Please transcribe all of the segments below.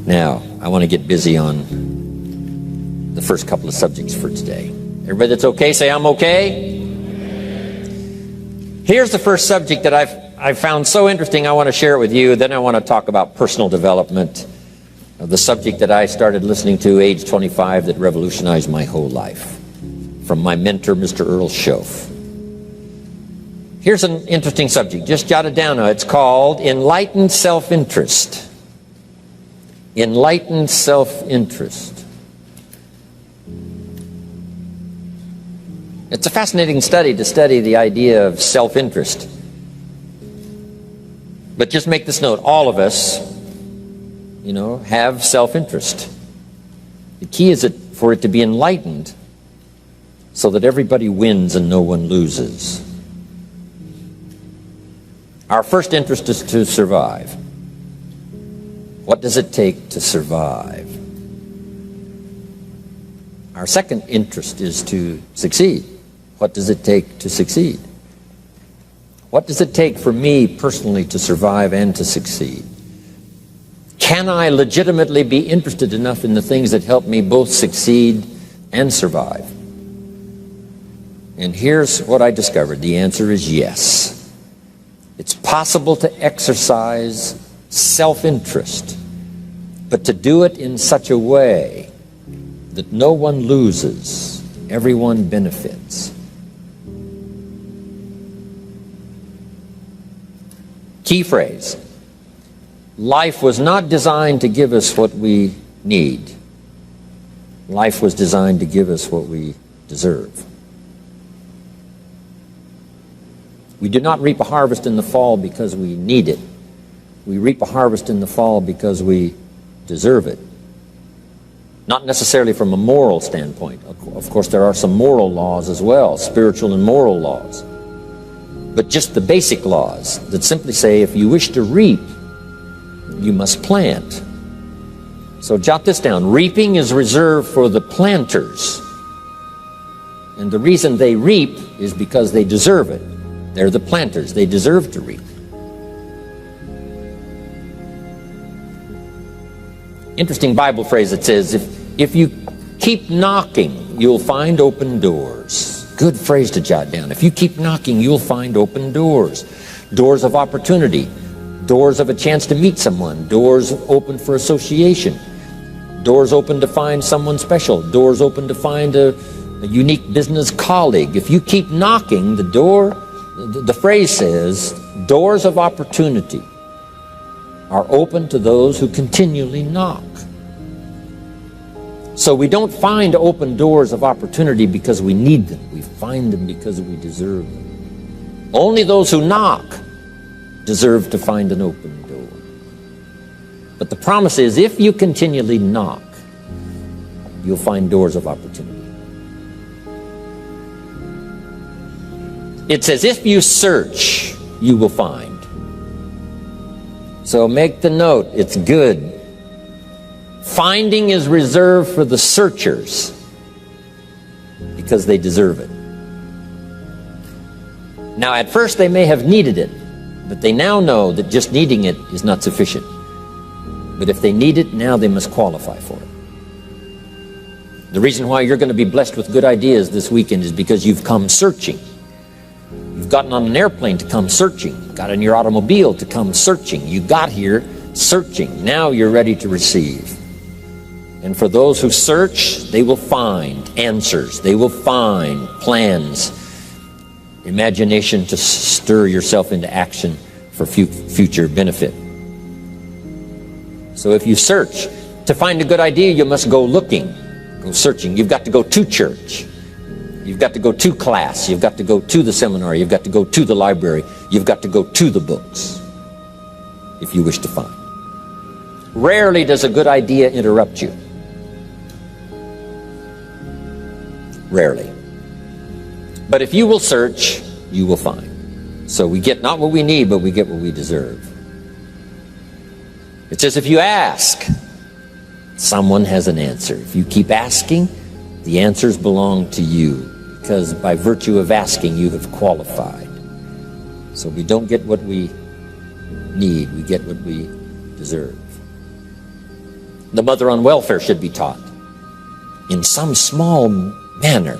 Now, I want to get busy on the first couple of subjects for today. Everybody that's okay, say I'm okay. Here's the first subject that I've found so interesting. I want to share it with you. Then I want to talk about personal development, the subject that I started listening to age 25 that revolutionized my whole life, from my mentor, Mr. Earl Schoaf. Here's an interesting subject. Just jot it down now. It's called enlightened self-interest. Enlightened self-interest. It's a fascinating study to study the idea of self-interest. But just make this note, all of us, have self-interest. The key is for it to be enlightened so that everybody wins and no one loses. Our first interest is to survive. What does it take to survive? Our second interest is to succeed. What does it take to succeed? What does it take for me personally to survive and to succeed? Can I legitimately be interested enough in the things that help me both succeed and survive? And here's what I discovered. The answer is yes. It's possible to exercise self-interest, but to do it in such a way that no one loses, everyone benefits. Key phrase: life was not designed to give us what we need. Life was designed to give us what we deserve. We do not reap a harvest in the fall because we need it. We reap a harvest in the fall because we deserve it. Not necessarily from a moral standpoint. Of course, there are some moral laws as well, spiritual and moral laws. But just the basic laws that simply say if you wish to reap, you must plant. So jot this down. Reaping is reserved for the planters. And the reason they reap is because they deserve it. They're the planters. They deserve to reap. Interesting Bible phrase that says, if you keep knocking, you'll find open doors. Good phrase to jot down. If you keep knocking, you'll find open doors. Doors of opportunity. Doors of a chance to meet someone. Doors open for association. Doors open to find someone special. Doors open to find a unique business colleague. If you keep knocking, the phrase says, doors of opportunity are open to those who continually knock. So we don't find open doors of opportunity because we need them. We find them because we deserve them. Only those who knock deserve to find an open door. But the promise is, if you continually knock, you'll find doors of opportunity. It says, if you search, you will find. So make the note, it's good. Finding is reserved for the searchers because they deserve it. Now, at first they may have needed it, but they now know that just needing it is not sufficient. But if they need it, now they must qualify for it. The reason why you're going to be blessed with good ideas this weekend is because you've come searching. You've gotten on an airplane to come searching. Got in your automobile to come searching. You got here searching. Now you're ready to receive. And for those who search, they will find answers. They will find plans, imagination to stir yourself into action for future benefit. So if you search to find a good idea, you must go looking, go searching. You've got to go to church. You've got to go to class. You've got to go to the seminar. You've got to go to the library. You've got to go to the books if you wish to find. Rarely does a good idea interrupt you. Rarely. But if you will search, you will find. So we get not what we need, but we get what we deserve. It says if you ask, someone has an answer. If you keep asking, the answers belong to you, because by virtue of asking, you have qualified. So we don't get what we need, we get what we deserve. The mother on welfare should be taught in some small manner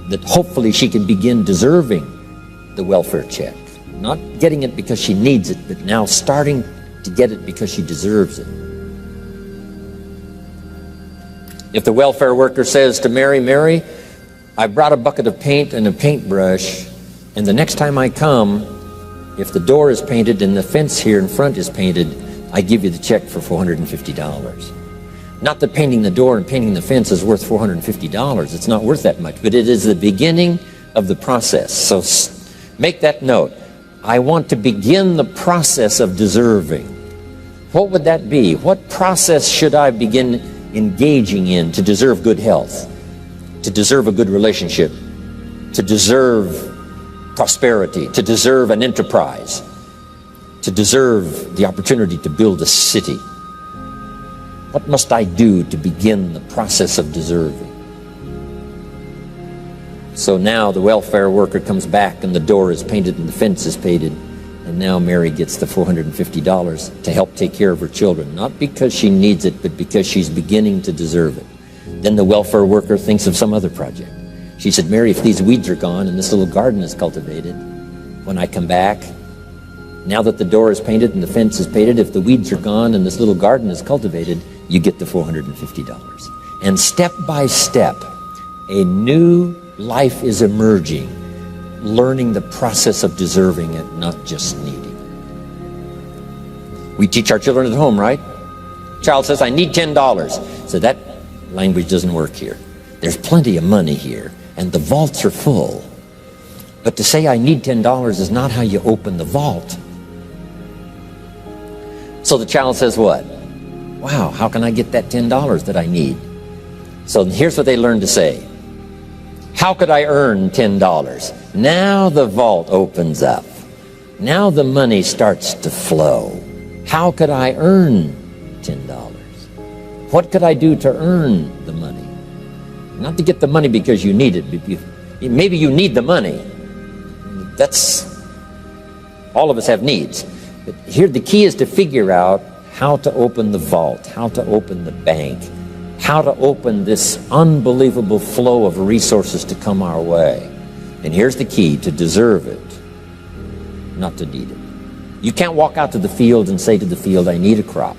that hopefully she can begin deserving the welfare check. Not getting it because she needs it, but now starting to get it because she deserves it. If the welfare worker says to Mary, Mary, I brought a bucket of paint and a paintbrush, and the next time I come, if the door is painted and the fence here in front is painted, I give you the check for $450. Not that painting the door and painting the fence is worth $450. It's not worth that much, but it is the beginning of the process. So make that note. I want to begin the process of deserving. What would that be? What process should I begin engaging in to deserve good health, to deserve a good relationship, to deserve prosperity, to deserve an enterprise, to deserve the opportunity to build a city? What must I do to begin the process of deserving? So now the welfare worker comes back and the door is painted and the fence is painted, and now Mary gets the $450 to help take care of her children, not because she needs it, but because she's beginning to deserve it. Then the welfare worker thinks of some other project. She said, Mary, if these weeds are gone and this little garden is cultivated, when I come back, now that the door is painted and the fence is painted, if the weeds are gone and this little garden is cultivated, you get the $450. And step by step, a new life is emerging, learning the process of deserving it, not just needing it. We teach our children at home, right? Child says, I need $10. So that language doesn't work here. There's plenty of money here, and the vaults are full. But to say I need $10 is not how you open the vault. So the child says what? Wow, how can I get that $10 that I need? So here's what they learn to say. How could I earn $10? Now the vault opens up. Now the money starts to flow. How could I earn $10? What could I do to earn the money? Not to get the money because you need it. Maybe you need the money. That's, all of us have needs. But here the key is to figure out how to open the vault, how to open the bank, how to open this unbelievable flow of resources to come our way. And here's the key: to deserve it, not to need it. You can't walk out to the field and say to the field, I need a crop.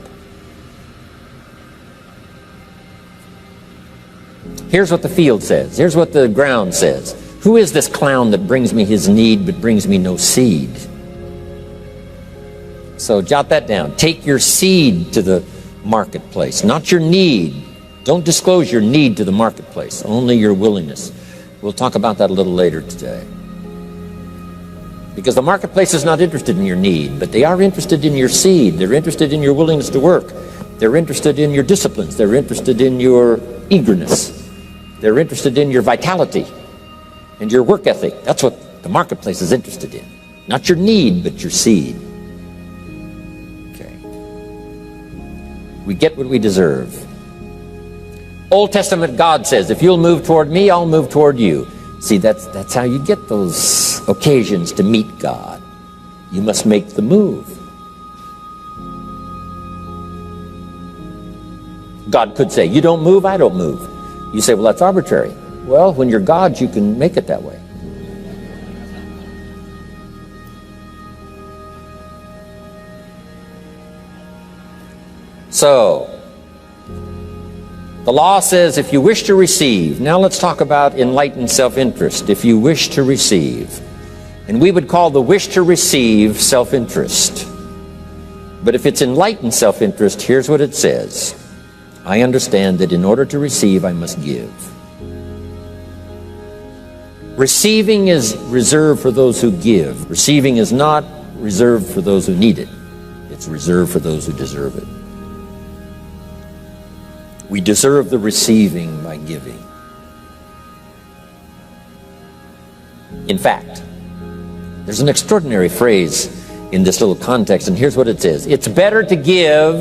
Here's what the field says. Here's what the ground says. Who is this clown that brings me his need but brings me no seed? So jot that down. Take your seed to the marketplace, not your need. Don't disclose your need to the marketplace, only your willingness. We'll talk about that a little later today. Because the marketplace is not interested in your need, but they are interested in your seed. They're interested in your willingness to work. They're interested in your disciplines. They're interested in your eagerness. They're interested in your vitality and your work ethic. That's what the marketplace is interested in. Not your need, but your seed. Okay. We get what we deserve. Old Testament God says, if you'll move toward me, I'll move toward you. See, that's how you get those occasions to meet God. You must make the move. God could say, you don't move, I don't move. You say, well, that's arbitrary. Well, when you're God, you can make it that way. So, the law says if you wish to receive, now let's talk about enlightened self-interest. If you wish to receive, and we would call the wish to receive self-interest. But if it's enlightened self-interest, here's what it says. I understand that in order to receive, I must give. Receiving is reserved for those who give. Receiving is not reserved for those who need it. It's reserved for those who deserve it. We deserve the receiving by giving. In fact, there's an extraordinary phrase in this little context, and here's what it says. It's better to give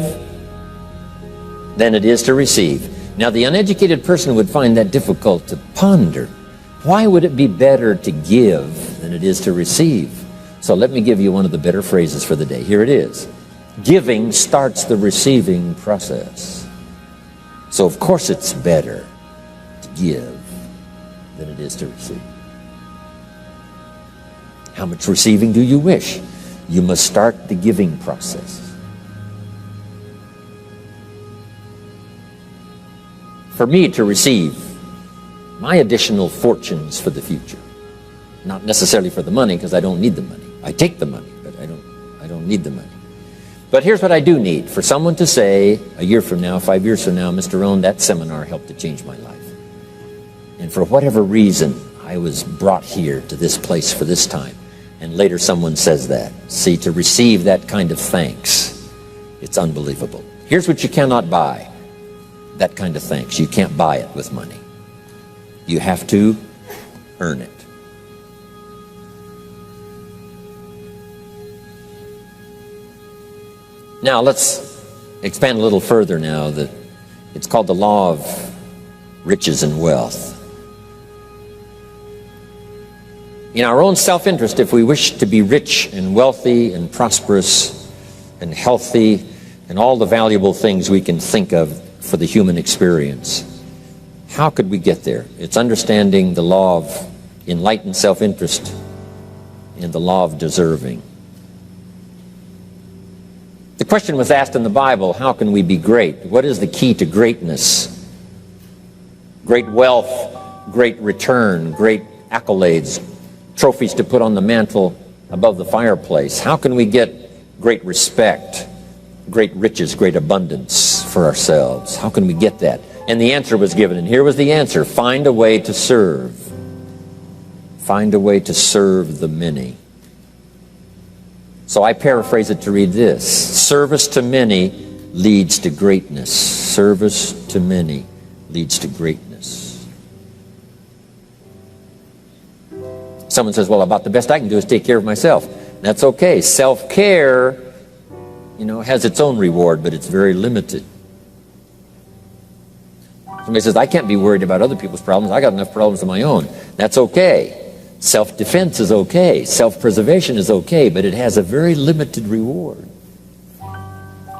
than it is to receive. Now, the uneducated person would find that difficult to ponder. Why would it be better to give than it is to receive? So let me give you one of the better phrases for the day. Here it is. Giving starts the receiving process. So of course it's better to give than it is to receive. How much receiving do you wish? You must start the giving process. For me to receive my additional fortunes for the future, not necessarily for the money, because I don't need the money. I take the money, but I don't need the money. But here's what I do need: for someone to say a year from now, 5 years from now, Mr. Rohn, that seminar helped to change my life. And for whatever reason, I was brought here to this place for this time. And later someone says that. See, to receive that kind of thanks, it's unbelievable. Here's what you cannot buy: that kind of thanks. You can't buy it with money. You have to earn it. Now let's expand a little further now. That it's called the law of riches and wealth. In our own self-interest, if we wish to be rich and wealthy and prosperous and healthy and all the valuable things we can think of for the human experience, how could we get there? It's understanding the law of enlightened self-interest and the law of deserving. The question was asked in the Bible, how can we be great? What is the key to greatness? Great wealth, great return, great accolades, trophies to put on the mantle above the fireplace. How can we get great respect, great riches, great abundance for ourselves? How can we get that? And the answer was given, and here was the answer: find a way to serve. Find a way to serve the many. So I paraphrase it to read this: service to many leads to greatness. Service to many leads to greatness. Someone says, well, about the best I can do is take care of myself. That's okay. Self-care, has its own reward, but it's very limited. Somebody says, I can't be worried about other people's problems. I got enough problems of my own. That's okay. Self-defense is okay. Self-preservation is okay, but it has a very limited reward.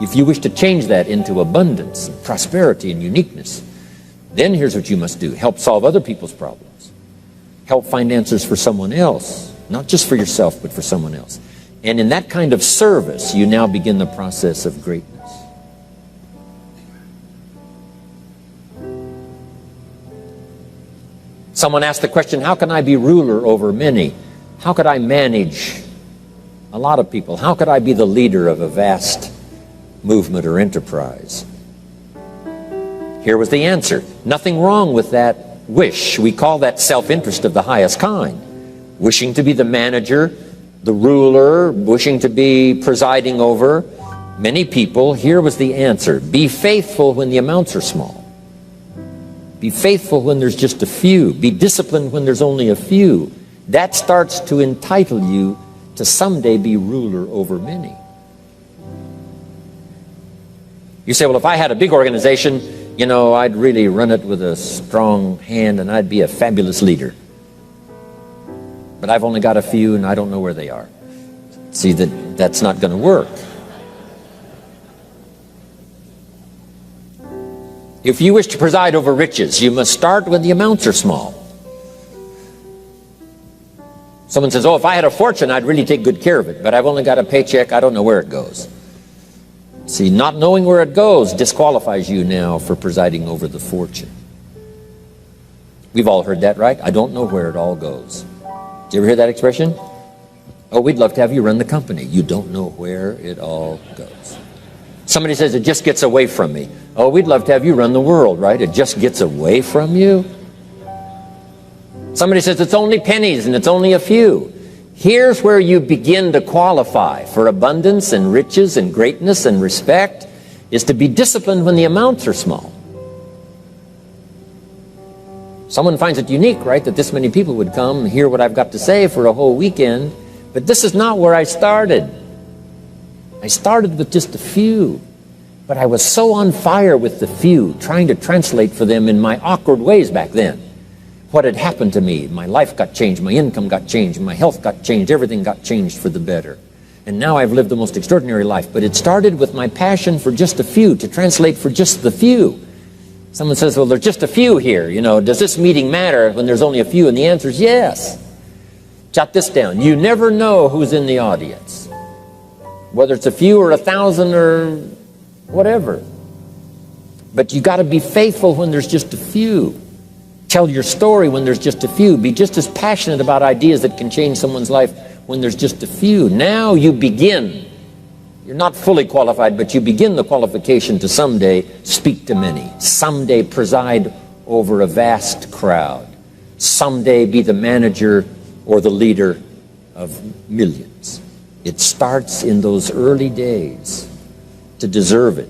If you wish to change that into abundance, and prosperity, and uniqueness, then here's what you must do: help solve other people's problems. Help find answers for someone else, not just for yourself, but for someone else. And in that kind of service, you now begin the process of greatness. Someone asked the question, how can I be ruler over many? How could I manage a lot of people? How could I be the leader of a vast movement or enterprise? Here was the answer. Nothing wrong with that wish. We call that self-interest of the highest kind. Wishing to be the manager, the ruler, wishing to be presiding over many people. Here was the answer: be faithful when the amounts are small. Be faithful when there's just a few. Be disciplined when there's only a few. That starts to entitle you to someday be ruler over many. You say, well, if I had a big organization, I'd really run it with a strong hand and I'd be a fabulous leader. But I've only got a few and I don't know where they are. See, that's not going to work. If you wish to preside over riches, you must start when the amounts are small. Someone says, oh, if I had a fortune, I'd really take good care of it, but I've only got a paycheck, I don't know where it goes. See, not knowing where it goes disqualifies you now for presiding over the fortune. We've all heard that, right? I don't know where it all goes. Did you ever hear that expression? Oh, we'd love to have you run the company. You don't know where it all goes. Somebody says, it just gets away from me. Oh, we'd love to have you run the world, right? It just gets away from you. Somebody says, it's only pennies and it's only a few. Here's where you begin to qualify for abundance and riches and greatness and respect, is to be disciplined when the amounts are small. Someone finds it unique, right, that this many people would come and hear what I've got to say for a whole weekend, but this is not where I started. I started with just a few, but I was so on fire with the few, trying to translate for them in my awkward ways back then what had happened to me. My life got changed, my income got changed, my health got changed, everything got changed for the better. And now I've lived the most extraordinary life. But it started with my passion for just a few, to translate for just the few. Someone says, well, there's just a few here. You know, does this meeting matter when there's only a few? And the answer is yes. Jot this down. You never know who's in the audience, whether it's a few or 1,000 or whatever. But you got to be faithful when there's just a few. Tell your story when there's just a few. Be just as passionate about ideas that can change someone's life when there's just a few. Now you begin. You're not fully qualified, but you begin the qualification to someday speak to many. Someday preside over a vast crowd. Someday be the manager or the leader of millions. It starts in those early days. To deserve it,